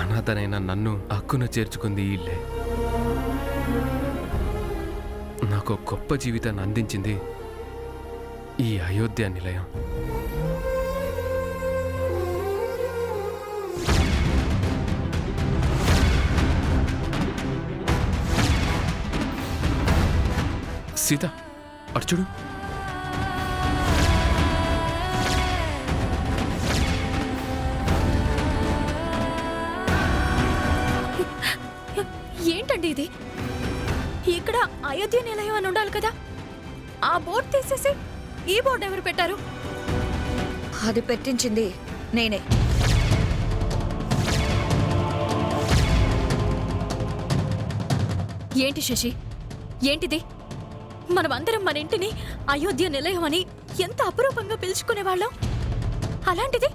అనాథనైన నన్ను హక్కున చేర్చుకుంది ఈ ఇల్లే. నాకు గొప్ప జీవితాన్ని అందించింది ఈ అయోధ్య నిలయం. సీత, అర్చుడు. ఏంటండి ఇది? ఇక్కడ అయోధ్య నిలయం అని ఉండాలి కదా, ఆ బోర్డు తీసేసి ఈ బోర్డు ఎవరు పెట్టారు? అది పెట్టించింది నేనే. ఏంటి శశి, ఏంటిది? మనమందరం మన ఇంటిని అయోధ్య నిలయం అని ఎంత అపురూపంగా పిలుచుకునేవాళ్ళం. అలాంటిది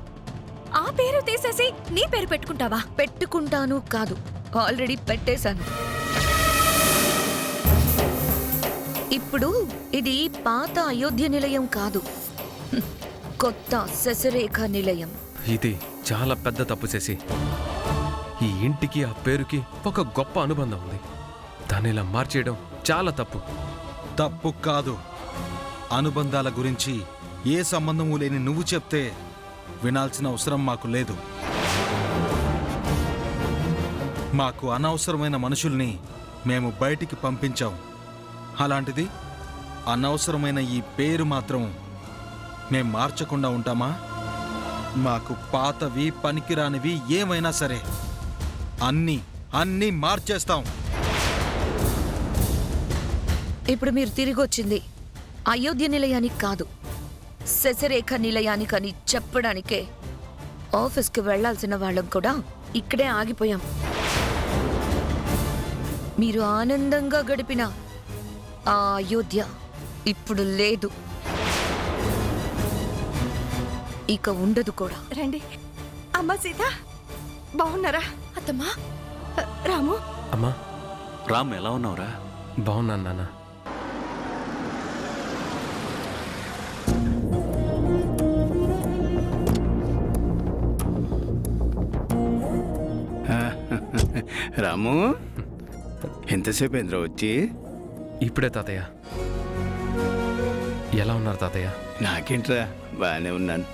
ఆ పేరు తీసేసి నీ పేరు పెట్టుకుంటావా? పెట్టుకుంటాను కాదు, ఆల్రెడీ పెట్టేశాను. ఇప్పుడు ఇది పాత అయోధ్య నిలయం కాదు, కొత్త శశిరేఖ నిలయం. ఇది చాలా పెద్ద తప్పు చేసి, ఈ ఇంటికి ఆ పేరుకి ఒక గొప్ప అనుబంధం ఉంది. దాన్ని ఇలా మార్చేయడం చాలా తప్పు. తప్పు కాదు. అనుబంధాల గురించి ఏ సంబంధము లేని నువ్వు చెప్తే వినాల్సిన అవసరం మాకు లేదు. మాకు అనవసరమైన మనుషుల్ని మేము బయటికి పంపించాం. అలాంటిది అనవసరమైన ఈ పేరు మాత్రం మేం మార్చకుండా ఉంటామా? మాకు పాతవి పనికిరానివి ఏమైనా సరే అన్నీ మార్చేస్తాం. ఇప్పుడు మీరు తిరిగి వచ్చింది అయోధ్య నిలయానికి కాదు, శశిరేఖ నిలయానికని చెప్పడానికే. ఆఫీస్కి వెళ్లాల్సిన వాళ్ళం కూడా ఇక్కడే ఆగిపోయాం. మీరు ఆనందంగా గడిపిన ఆ అయోధ్య ఇప్పుడు లేదు, ఇక ఉండదు కూడా. రండి. అమ్మా సీత, బాగున్నారా? అత్తమ్మా, రాము. అమ్మా. రామ్, ఎలా ఉన్నావురా? బాగున్నాను నాన్న. రాము, ఎంతసేపు ఏంద్రా వచ్చి? ఇప్పుడే తాతయ్య. ఎలా ఉన్నారు తాతయ్య? నాకేంట్రా, బాగానే ఉన్నాను.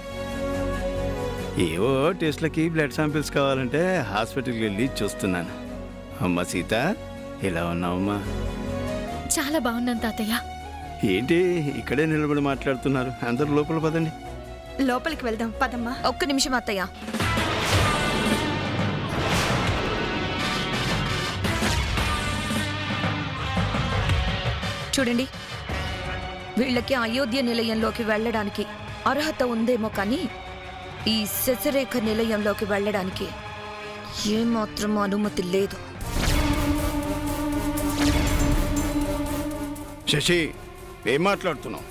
ఏవో టెస్ట్లకి బ్లడ్ శాంపిల్స్ కావాలంటే హాస్పిటల్కి వెళ్ళి చూస్తున్నాను. అమ్మ సీత, ఎలా ఉన్నావమ్మా? చాలా బాగున్నాను తాతయ్య. ఏంటి ఇక్కడే నిలబడి మాట్లాడుతున్నారు? అందరూ లోపల పదండి. లోపలికి వెళ్దాం పదమ్మా. ఒక్క నిమిషం అత్తయ్య. చూడండి, వీళ్ళకి అయోధ్య నిలయంలోకి వెళ్ళడానికి అర్హత ఉందేమో కానీ ఈ శశిరేఖ నిలయంలోకి వెళ్ళడానికి ఏమాత్రం అనుమతి లేదు. శశి, ఏం మాట్లాడుతున్నావు?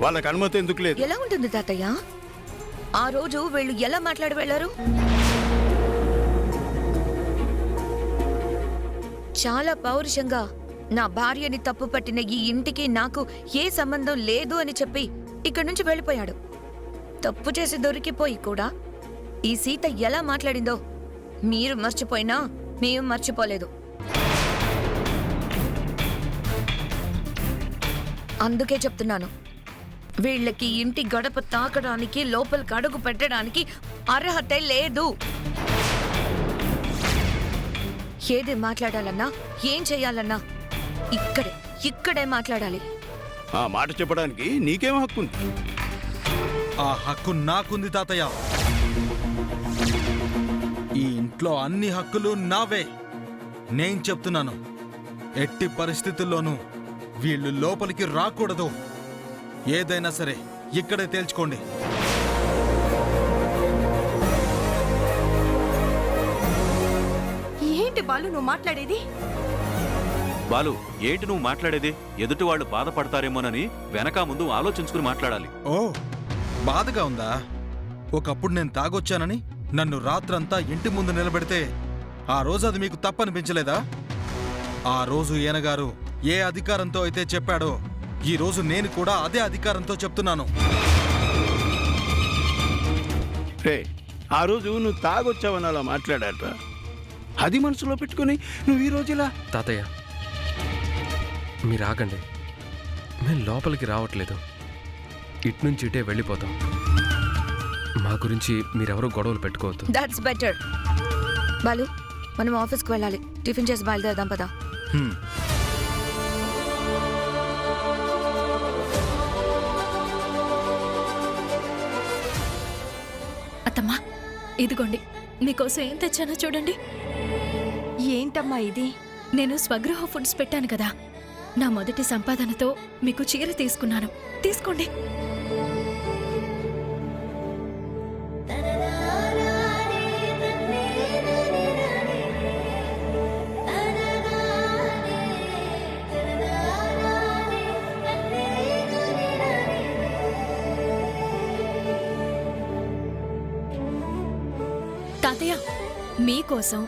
వాళ్ళకి అనుమతి ఎందుకు లేదు? ఎలా ఉంటుంది తాతయ్య? ఆ రోజు వీళ్ళు ఎలా మాట్లాడి వెళ్లారు? చాలా పౌరుషంగా నా భార్యని తప్పు పట్టిన ఈ ఇంటికి నాకు ఏ సంబంధం లేదు అని చెప్పి ఇక్కడి నుంచి వెళ్ళిపోయాడు. తప్పు చేసి దొరికిపోయి కూడా ఈ సీత ఎలా మాట్లాడిందో మీరు మర్చిపోయినా మేము మర్చిపోలేదు. అందుకే చెప్తున్నాను, వీళ్ళకి ఇంటి గడప తాకడానికి, లోపలికి అడుగు పెట్టడానికి అర్హతే లేదు. ఏది మాట్లాడాలన్నా, ఏం చేయాలన్నా ఇక్కడే మాట్లాడాలి. ఆ మాట చెప్పడానికి నీకేం హక్కు ఉంది? ఆ హక్కు నాకుంది తాతయ్య. ఈ ఇంట్లో అన్ని హక్కులు నావే. నేను చెప్తున్నాను, ఎట్టి పరిస్థితుల్లోనూ వీళ్ళు లోపలికి రాకూడదు. ఏదైనా సరే ఇక్కడే తేల్చుకోండి. ఏంటి బాలు నువ్వు మాట్లాడేది? బాలు, ఏంటి నువ్వు మాట్లాడేది? ఎదుటి వాళ్ళు బాధపడతారేమోనని వెనక ముందు ఆలోచించుకుని మాట్లాడాలి. ఓ, బాధగా ఉందా? ఒకప్పుడు నేను తాగొచ్చానని నన్ను రాత్రంతా ఇంటి ముందు నిలబెడితే ఆ రోజు అది మీకు తప్పనిపించలేదా? ఆ రోజు ఈయనగారు ఏ అధికారంతో అయితే చెప్పాడో ఈ రోజు నేను కూడా అదే అధికారంతో చెప్తున్నాను. రే, ఆ రోజు నువ్వు తాగొచ్చావని అలా మాట్లాడాట. అది మనసులో పెట్టుకుని నువ్వు ఈ రోజు ఇలా. తాతయ్య మీరు ఆగండి, మేము లోపలికి రావట్లేదు, ఇట్నుంచి ఇటే వెళ్ళిపోతాం. మా గురించి మీరెవరూ గొడవలు పెట్టుకోవద్దు. That's better. బాలు, మనం ఆఫీస్కి వెళ్ళాలి. టిఫిన్ చేసి బయలుదేరదాం పదా. అత్తమ్మా, ఇదిగోండి మీకోసం ఏం తెచ్చానో చూడండి. ఏంటమ్మా ఇది? నేను స్వగృహ ఫుడ్స్ పెట్టాను కదా, నా మొదటి సంపాదనతో మీకు చీర తీసుకున్నాను. తీసుకోండి. తాతయ్య, మీకోసం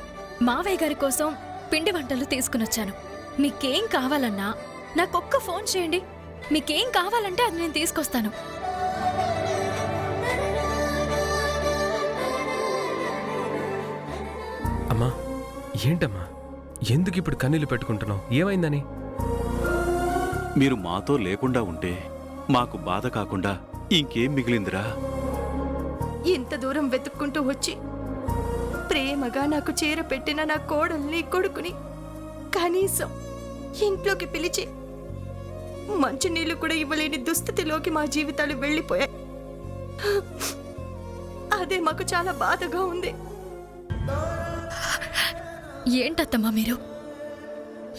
మావయ్య గారి కోసం పిండి వంటలు తీసుకునొచ్చాను. మీకేం కావాలన్నా నాకొక్క ఫోన్ చేయండి. మీకేం కావాలంటే అది నేను తీసుకొస్తాను. అమ్మా, ఏంటమ్మా ఎందుకు ఇప్పుడు కన్నీళ్లు పెట్టుకుంటున్నావు? ఏమైందని? మీరు మాతో లేకుండా ఉంటే మాకు బాధ కాకుండా ఇంకేం మిగిలిందిరా? ఇంత దూరం వెతుక్కుంటూ వచ్చి ప్రేమగా నాకు చీర పెట్టిన నా కోడల్ని, కొడుకుని కనీసం ఇంట్లోకి పిలిచి మంచినీళ్ళు కూడా ఇవ్వలేని దుస్థితిలోకి మా జీవితాలు వెళ్ళిపోయాయి. అదే మాకు చాలా బాధగా ఉంది. ఏంటత్తమ్మా మీరు?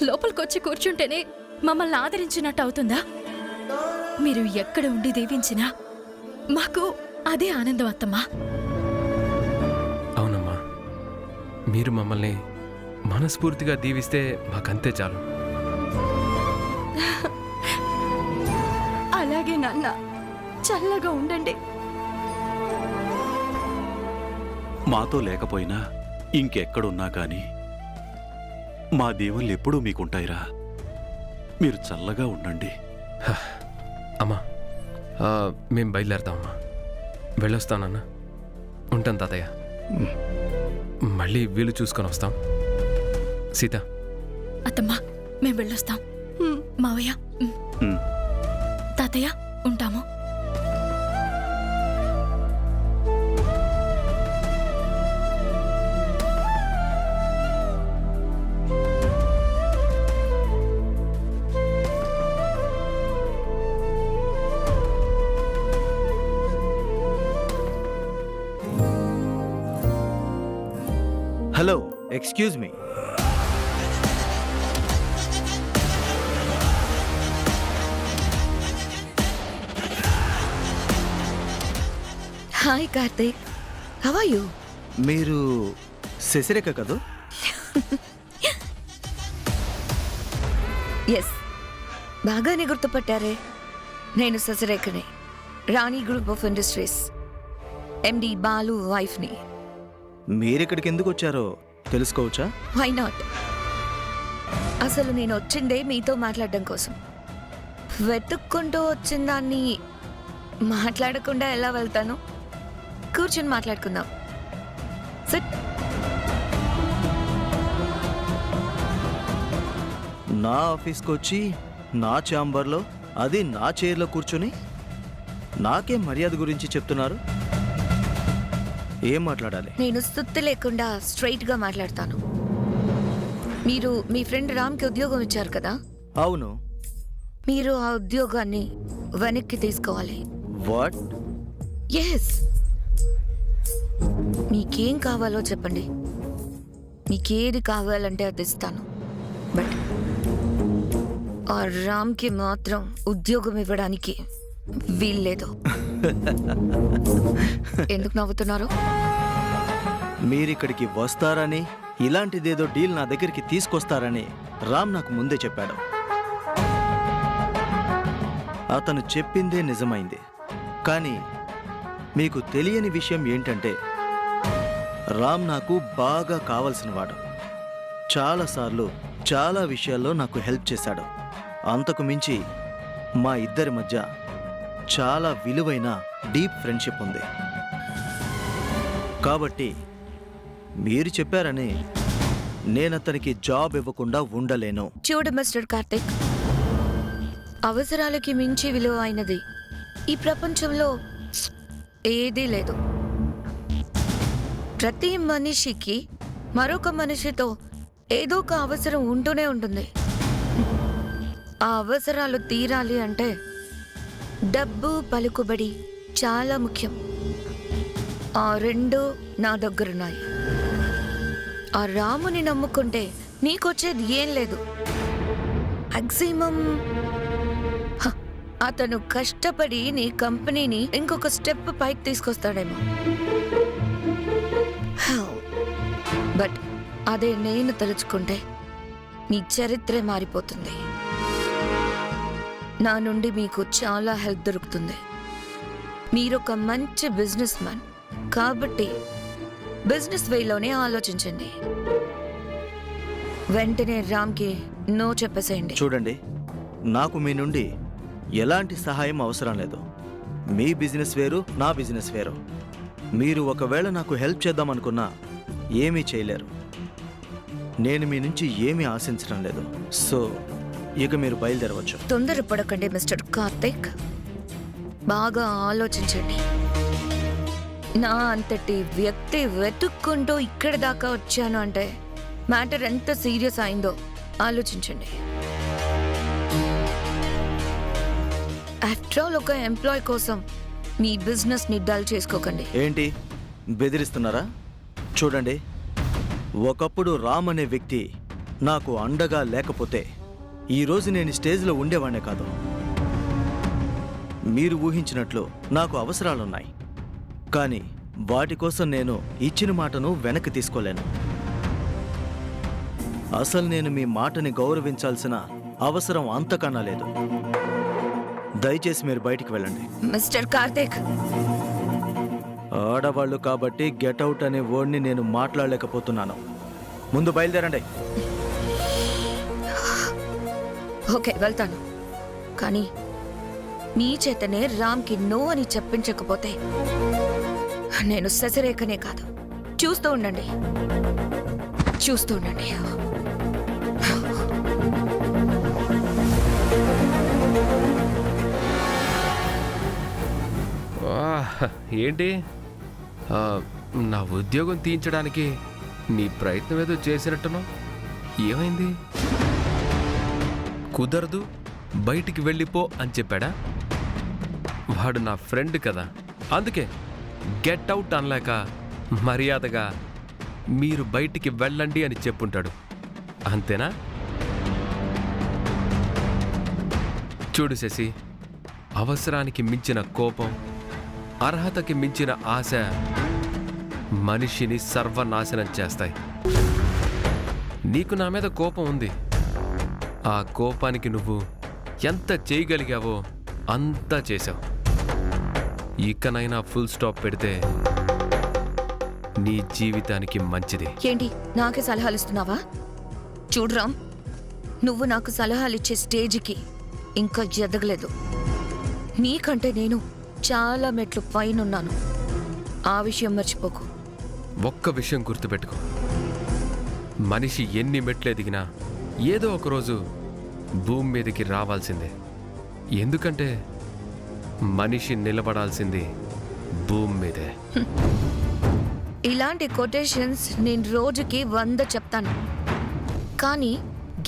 లోపలికొచ్చి కూర్చుంటేనే మమ్మల్ని ఆదరించినట్టు అవుతుందా? మీరు ఎక్కడ ఉండి దీవించినా మాకు అదే ఆనందం అత్తమ్మా. అవునమ్మా, మీరు మమ్మల్ని మనస్ఫూర్తిగా దీవిస్తే మాకంతే చాలు. అలాగే నాన్న, చల్లగా ఉండండి. మాతో లేకపోయినా ఇంకెక్కడున్నా కానీ మా దీవెనలు ఎప్పుడూ మీకుంటాయిరా. మీరు చల్లగా ఉండండి. అమ్మా, మేం బయలుదేరతామమ్మా. వెళ్ళొస్తానన్నా. ఉంటాను తాతయ్య. మళ్ళీ వీలు చూసుకొని వస్తాం. సీత. అత్తమ్మా, మేం వెళ్ళొస్తాం. మావయ్య, ఉమ్. తాతయ్య, ఉంటాము. Hello, excuse me. Hi Karthik, how are you? మీరు శశిరేఖ కదూ? ఎస్, బాగానే గుర్తుపట్టారే. నేను శశిరేఖని, Rani group of industries MD Balu వైఫ్ని. మీరిక్కడికి ఎందుకు వచ్చారో తెలుసుకోవచ్చా? Why not? అసలు నేను వచ్చిందే మీతో మాట్లాడడం కోసం. వెతుక్కుంటూ వచ్చిన దాన్ని మాట్లాడకుండా ఎలా వెళ్తాను? కూర్చొని మాట్లాడుకుందాం. సిట్. నా ఆఫీస్కి వచ్చి నా ఛాంబర్లో, అది నా చైర్లో కూర్చొని నాకే మర్యాద గురించి చెప్తున్నారు. ఏం మాట్లాడాలి? నేను స్తుత్తి లేకుండా స్ట్రైట్గా మాట్లాడతాను. మీరు మీ ఫ్రెండ్ రామ్కి ఉద్యోగం ఇచ్చారు కదా? అవును. మీరు ఆ ఉద్యోగాన్ని వెనక్కి తీసుకోవాలి. వాట్? ఎస్. మీకేం కావాలో చెప్పండి, మీకేది కావాలంటే అది ఇస్తాను. బట్ ఆ రామ్కి మాత్రం ఉద్యోగం ఇవ్వడానికి వీల్లేదు. ఎందుకు నవ్వుతున్నారు? మీరిక్కడికి వస్తారని, ఇలాంటిదేదో డీల్ నా దగ్గరికి తీసుకొస్తారని రామ్ నాకు ముందే చెప్పాడు. అతను చెప్పిందే నిజమైంది. కానీ మీకు తెలియని విషయం ఏంటంటే, రామ్ నాకు బాగా కావలసినవాడు. చాలాసార్లు చాలా విషయాల్లో నాకు హెల్ప్ చేశాడు. అంతకు మించి మా ఇద్దరి మధ్య చాలా విలువైన డీప్ ఫ్రెండ్షిప్ ఉంది. కాబట్టి మీరు చెప్పారని నేను అతనికి జాబ్ ఇవ్వకుండా ఉండలేను. చూడు మిస్టర్ కార్తిక్, అవసరాలకి మించి విలువ అయినది ఈ ప్రపంచంలో ఏదీ లేదు. ప్రతి మనిషికి మరొక మనిషితో ఏదో ఒక అవసరం ఉంటూనే ఉంటుంది. ఆ అవసరాలు తీరాలి అంటే డబ్బు, పలుకుబడి చాలా ముఖ్యం. ఆ రెండు నా దగ్గరున్నాయి. ఆ రాముని నమ్ముకుంటే నీకొచ్చేది ఏం లేదు. మాక్సిమం అతను కష్టపడి నీ కంపెనీని ఇంకొక స్టెప్ పైకి తీసుకొస్తాడేమో. బట్ అదే నేను తలుచుకుంటే మీ చరిత్రే మారిపోతుంది. నా నుండి మీకు చాలా హెల్ప్ దొరుకుతుంది. మీరొక మంచి బిజినెస్ మ్యాన్ కాబట్టి బిజినెస్ వేలోనే ఆలోచించండి. వెంటనే రామ్కి నో చెప్పేసేయండి. చూడండి, నాకు మీ నుండి ఎలాంటి సహాయం అవసరం లేదు. మీ బిజినెస్ వేరు, నా బిజినెస్ వేరు. మీరు ఒకవేళ నాకు హెల్ప్ చేద్దామనుకున్నా ఏమీ చేయలేరు. నేను మీ నుంచి ఏమీ ఆశించడం లేదు. సో ఇక మీరు బయలుదేరవచ్చు. తొందరపడకండి మిస్టర్ కార్తిక్, బాగా ఆలోచించండి. నా అంతటి వ్యక్తి వెతుక్కుంటూ ఇక్కడి దాకా వచ్చాను అంటే మ్యాటర్ ఎంత సీరియస్ అయిందో ఆలోచించండి. ఆఫ్టర్ ఆల్ ఒక ఎంప్లాయ్ కోసం మీ బిజినెస్ ని డల్ చేసుకోకండి. ఏంటి, బెదిరిస్తున్నారా? చూడండి, ఒకప్పుడు రామ్ అనే వ్యక్తి నాకు అండగా లేకపోతే ఈరోజు నేను స్టేజ్లో ఉండేవాడినే కాదు. మీరు ఊహించినట్లు నాకు అవసరాలున్నాయి, కానీ వాటి కోసం నేను ఇచ్చిన మాటను వెనక్కి తీసుకోలేను. అసలు నేను మీ మాటని గౌరవించాల్సిన అవసరం అంతకన్నా లేదు. దయచేసి మీరు బయటికి వెళ్ళండి. మిస్టర్ కార్తిక్, ఆడవాళ్ళు కాబట్టి గెట్అవుట్ అనే వర్డ్ని నేను మాట్లాడలేకపోతున్నాను. ముందు బయలుదేరండి. ఓకే వెళ్తాను, కానీ మీ చేతనే రామ్కి నో అని చెప్పించకపోతే నేను శశిరేఖనే కాదు. చూస్తూ ఉండండి, చూస్తూ ఉండండి. ఏంటి నా ఉద్యోగం తీయించడానికి నీ ప్రయత్నం ఏదో చేసినట్టును. ఏమైంది? కుదరదు, బయటికి వెళ్ళిపో అని చెప్పాడా? వాడు నా ఫ్రెండ్ కదా, అందుకే గెట్ అవుట్ అనలేక మర్యాదగా మీరు బయటికి వెళ్ళండి అని చెప్పుంటాడు. అంతేనా? చూడు శశి, అవసరానికి మించిన కోపం, అర్హతకి మించిన ఆశ మనిషిని సర్వనాశనం చేస్తాయి. నీకు నా మీద కోపం ఉంది. ఆ కోపానికి నువ్వు ఎంత చేయగలిగావో అంతా చేశావు. ఇకనైనా ఫుల్ స్టాప్ పెడితే నీ జీవితానికి మంచిది. ఏంటి నాకే సలహాలు ఇస్తున్నావా? చూడరామ్, నువ్వు నాకు సలహాలు ఇచ్చే స్టేజ్కి ఇంకా ఎదగలేదు. నీకంటే నేను చాలా మెట్లు పైనున్నాను. ఆ విషయం మర్చిపోకు. ఒక్క విషయం గుర్తుపెట్టుకో, మనిషి ఎన్ని మెట్లు ఎదిగినా ఏదో ఒకరోజు భూమి మీదకి రావాల్సిందే. ఎందుకంటే మనిషి నిలబడాల్సింది భూమి మీదే. ఇలాంటి కొటేషన్స్ నేను రోజుకి 100 చెప్తాను, కానీ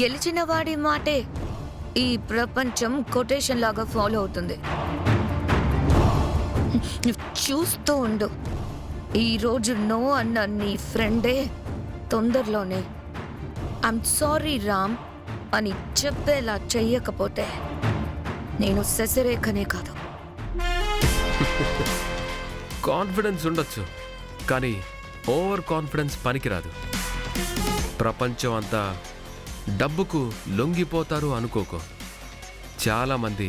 గెలిచిన వాడి మాటే ఈ ప్రపంచం కొటేషన్ లాగా ఫాలో అవుతుంది. చూస్తూ ఉండు, ఈరోజు నో అన్న నీ ఫ్రెండే తొందరలోనే ఐమ్ సారీ రామ్ అని చెప్పేలా చెయ్యకపోతే నేను శశిరేఖనే కాదు. కాన్ఫిడెన్స్ ఉండొచ్చు, కానీ ఓవర్ కాన్ఫిడెన్స్ పనికిరాదు. ప్రపంచం అంతా డబ్బుకు లొంగిపోతారు అనుకోకు. చాలామంది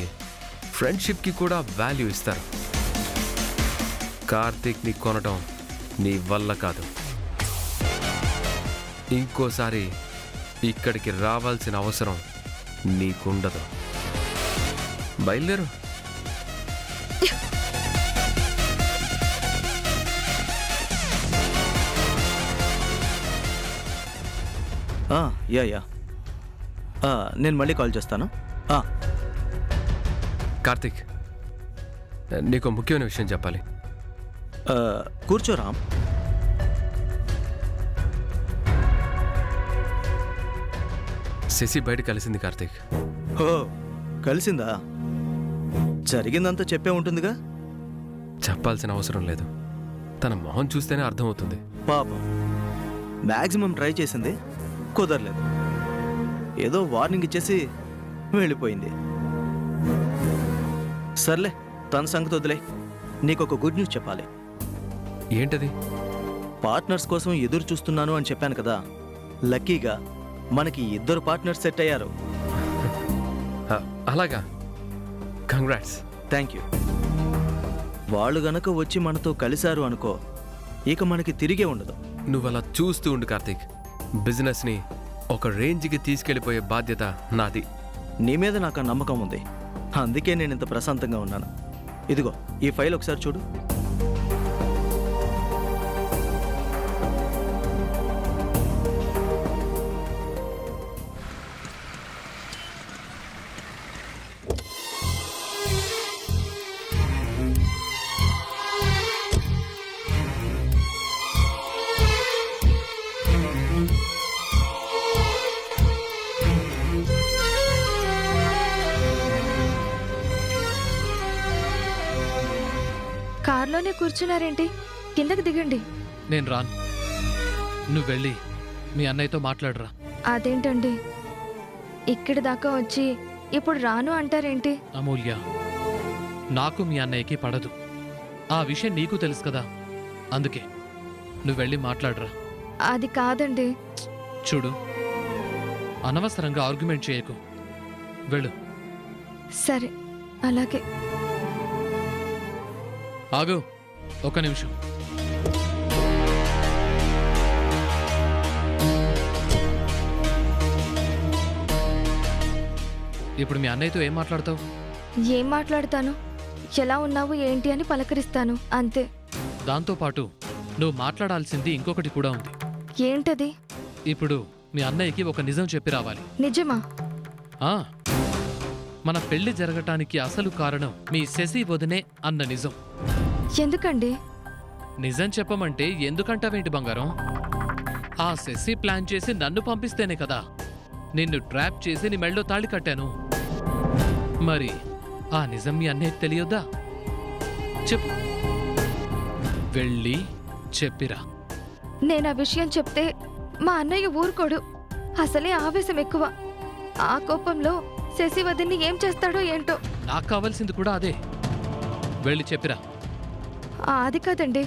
ఫ్రెండ్షిప్కి కూడా వాల్యూ ఇస్తారు. కార్తీక్ని కొనడం నీ వల్ల కాదు. ఇంకోసారి ఇక్కడికి రావాల్సిన అవసరం నీకుండదు. బయలుదేరు. యా యా నేను మళ్ళీ కాల్ చేస్తాను. కార్తీక్, నీకు ముఖ్యమైన విషయం చెప్పాలి. కూర్చో రామ్. శశి బయట కలిసింది కార్తీక్. ఓ కలిసిందా? జరిగిందంతా చెప్పే ఉంటుందిగా. చెప్పాల్సిన అవసరం లేదు. తన మొహం చూస్తేనే అర్థమవుతుంది. పాపం మ్యాక్సిమం ట్రై చేసింది, కుదరలేదు. ఏదో వార్నింగ్ ఇచ్చేసి వెళ్ళిపోయింది. సర్లే, తన సంగతి వదిలే. నీకు ఒక గుడ్ న్యూస్ చెప్పాలి. ఏంటది? పార్ట్నర్స్ కోసం ఎదురు చూస్తున్నాను అని చెప్పాను కదా. లక్కీగా మనకి 2 పార్ట్నర్స్ సెట్ అయ్యారు. అలాగా? కంగ్రాట్స్. Thank you. వాళ్ళు గనక వచ్చి మనతో కలిశారు అనుకో, ఇక మనకి తిరిగే ఉండదు. నువ్వు అలా చూస్తూ ఉండు కార్తీక్. బిజినెస్ని ఒక రేంజ్కి తీసుకెళ్ళిపోయే బాధ్యత నాది. నీ మీద నాకు ఆ నమ్మకం ఉంది. అందుకే నేను ఇంత ప్రశాంతంగా ఉన్నాను. ఇదిగో ఈ ఫైల్ ఒకసారి చూడు. కార్లోనే కూర్చున్నారేంటి? కిందకి దిగండి. నేను రాను. నువ్వు వెళ్ళి మీ అన్నయ్యతో మాట్లాడరా. అదేంటండి, ఇక్కడి దాకా వచ్చి ఇప్పుడు రాను అంటారేంటి? అమూల్య, నాకు మీ అన్నయ్యకి పడదు. ఆ విషయం నీకు తెలుసు కదా. అందుకే నువ్వు వెళ్ళి మాట్లాడరా. అది కాదండి. చూడు, అనవసరంగా ఆర్గ్యుమెంట్ చేయకు. వెళ్ళు. సరే, అలాగే. ఆగు, ఒక నిమిషం. ఇప్పుడు మీ అన్నయ్యతో ఏం మాట్లాడతావు? ఏం మాట్లాడతాను? ఎలా ఉన్నావు ఏంటి అని పలకరిస్తాను, అంతే. దాంతోపాటు నువ్వు మాట్లాడాల్సింది ఇంకొకటి కూడా ఉంది. ఏంటది? ఇప్పుడు మీ అన్నయ్యకి ఒక నిజం చెప్పి రావాలి. నిజమా? ఆ, మన పెళ్లి జరగటానికి అసలు కారణం మీ శశి వదినే అన్న నిజం. ఎందుకండి? నిజం చెప్పమంటే ఎందుకంటావేంటి బంగారం? ఆ శశి ప్లాన్ చేసి నన్ను పంపిస్తేనే కదా నిన్ను ట్రాప్ చేసి నీ మెళ్ళో తాళి కట్టాను. మరి ఆ నిజం మీ అన్నయ్యకి తెలియొద్దా? చెప్పు, వెళ్ళి చెప్పిరా. నేను ఆ విషయం చెప్తే మా అన్నయ్య ఊరుకోడు. అసలే ఆవేశం ఎక్కువ. ఆ కోపంలో శశి వదిన్ని ఏం చేస్తాడో ఏంటో. నాకు కావాల్సింది కూడా అదే. వెళ్ళి చెప్పిరా. అది కాదండి,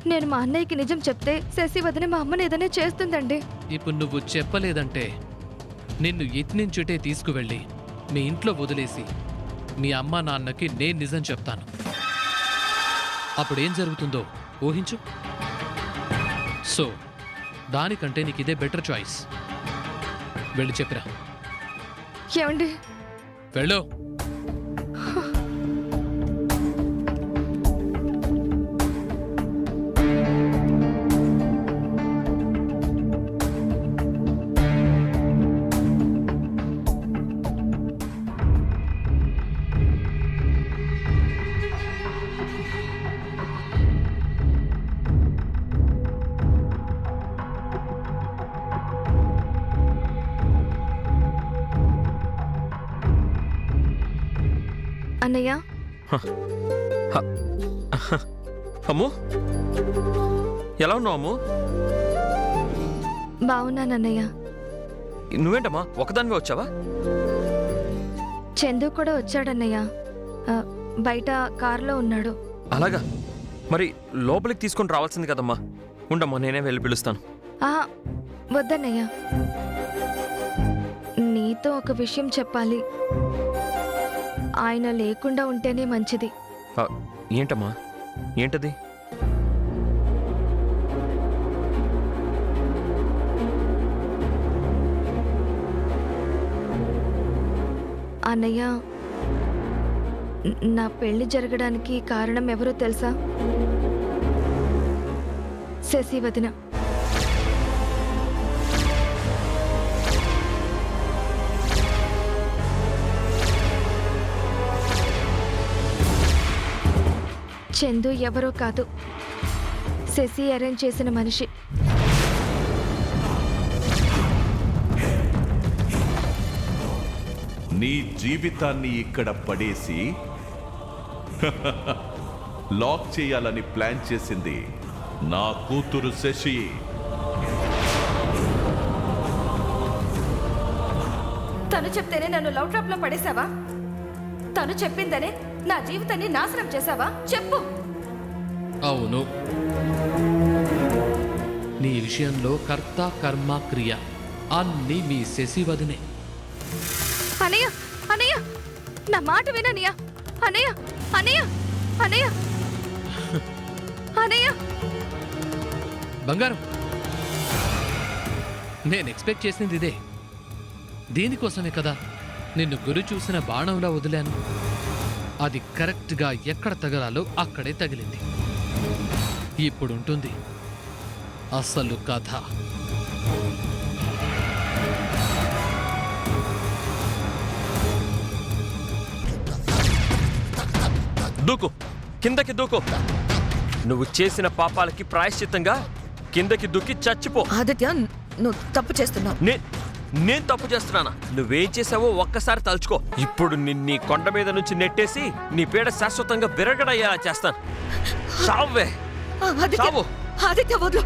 నేను మా అన్నయ్యకి నిజం చెప్తే శశి వదిన మా అమ్మని ఏదైనా చేస్తుందండి. ఇప్పుడు నువ్వు చెప్పలేదంటే నిన్ను ఇట్నుంచుటే తీసుకువెళ్ళి మీ ఇంట్లో వదిలేసి మీ అమ్మ నాన్నకి నేను నిజం చెప్తాను. అప్పుడేం జరుగుతుందో ఊహించు. సో దానికంటే నీకు ఇదే బెటర్ చాయిస్. వెళ్ళి చెప్పిరా. ఏమండి? వెళ్ళు. అన్నయ్య, అమ్ము, ఎలా ఉన్నావు అమ్ము? బావున్నానన్నయ్య. నువ్వేంటమ్మా ఒకదానివే వచ్చావా? చందు కూడా వచ్చాడన్నయ్య. బయట కారులో ఉన్నాడు. అలాగా? మరి లోపలికి తీసుకొని రావాల్సింది కదమ్మా. ఉండమ్మా, నేనే వెళ్ళి పిలుస్తాను. వద్దన్నయ్య, నీతో ఒక విషయం చెప్పాలి. ఆయన లేకుండా ఉంటేనే మంచిది. ఏంటమ్మా, ఏంటది? అన్నయ్య, నా పెళ్లి జరగడానికి కారణం ఎవరో తెలుసా? శశి వదిన. చందు ఎవరో కాదు, శశి అరేంజ్ చేసిన మనిషి. నీ జీవితాన్ని ఇక్కడ పడేసి లాక్ చేయాలని ప్లాన్ చేసింది నా కూతురు శశి. తను చెప్తేనే నన్ను లవ్ ట్రాప్ లో పడేశావా? తను చెప్పిందనే నా జీవితాన్ని నాశనం చేశావా? చెప్పు. అవును, నీ విషయంలో కర్త కర్మ క్రియ అన్నీ మీ శశి వదినే. అనయ్య, అనయ్య, నా మాట విననయ్య. అనయ్య, అనయ్య, అనయ్య, అనయ్య. బంగారం, నేను ఎక్స్పెక్ట్ చేసింది ఇదే. దీనికోసమే కదా నిన్ను గురి చూసిన బాణంలా వదిలాను. అది కరెక్ట్గా ఎక్కడ తగలాలో అక్కడే తగిలింది. ఇప్పుడుంటుంది అసలు కథ. దూకు, కిందకి దూకు. నువ్వు చేసిన పాపాలకి ప్రాయశ్చిత్తంగా కిందకి దూకి చచ్చిపో. ఆదిత్య, నువ్వు తప్పు చేస్తున్నావు. నేను తప్పు చేస్తున్నానా? నువ్వేం చేసావో ఒక్కసారి తలుచుకో. ఇప్పుడు నిన్నీ కొండ మీద నుంచి నెట్టేసి నీ పీడ శాశ్వతంగా విరగడయ్యేలా చేస్తాను. చావే, ఆదిత్య, చావు. ఆదిత్య వద్దు.